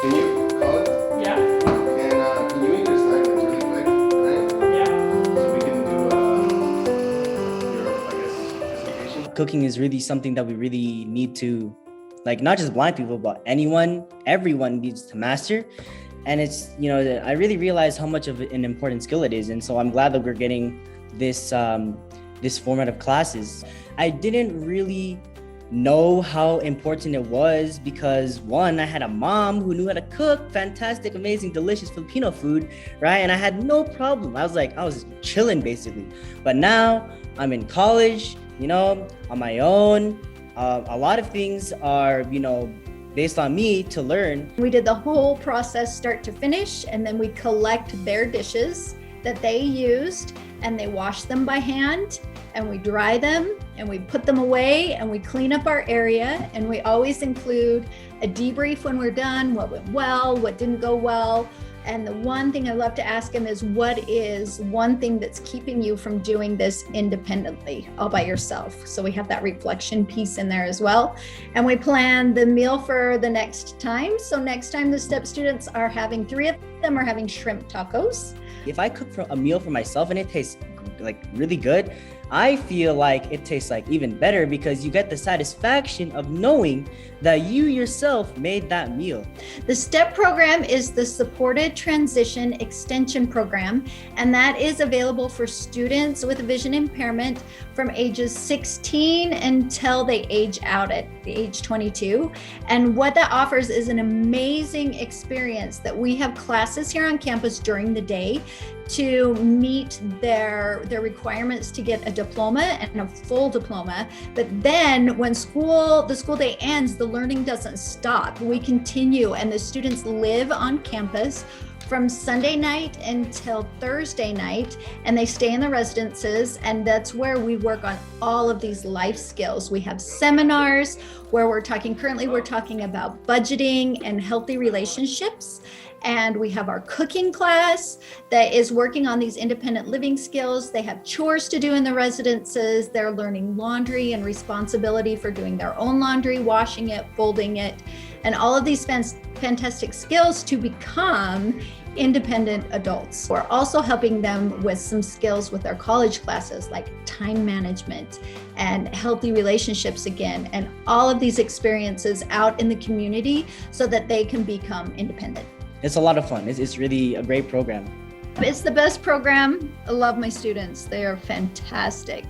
Can you call it? Yeah, Can you make your slide really quick, right? yeah. So we can do your, I guess, presentation. Cooking is really something that we really need to, like, not just blind people, but everyone needs to master. And it's, I really realize how much of an important skill it is. And so I'm glad that we're getting this format of classes. I didn't really know how important it was because, one, I had a mom who knew how to cook fantastic, amazing, delicious Filipino food, right? And I had no problem. I was chilling basically. But now I'm in college, on my own. A lot of things are, based on me to learn. We did the whole process start to finish, and then we collect their dishes that they used and they wash them by hand, and we dry them and we put them away and we clean up our area, and we always include a debrief when we're done, what went well, what didn't go well. And the one thing I love to ask them is, what is one thing that's keeping you from doing this independently, all by yourself? So we have that reflection piece in there as well. And we plan the meal for the next time. So next time the STEP students are having, 3 of them are having shrimp tacos. If I cook a meal for myself and it tastes like really good, I feel like it tastes like even better because you get the satisfaction of knowing that you yourself made that meal. The STEP program is the Supported Transition Extension Program, and that is available for students with vision impairment from ages 16 until they age out at the age 22. And what that offers is an amazing experience that we have classes here on campus during the day to meet their requirements to get a diploma and a full diploma. But then when the school day ends, the learning doesn't stop. We continue, and the students live on campus from Sunday night until Thursday night, and they stay in the residences, and that's where we work on all of these life skills. We have seminars where currently we're talking about budgeting and healthy relationships. And we have our cooking class that is working on these independent living skills. They have chores to do in the residences. They're learning laundry and responsibility for doing their own laundry, washing it, folding it, and all of these fantastic skills to become independent adults. We're also helping them with some skills with their college classes like time management and healthy relationships again, and all of these experiences out in the community so that they can become independent. It's a lot of fun. It's really a great program. It's the best program. I love my students. They are fantastic.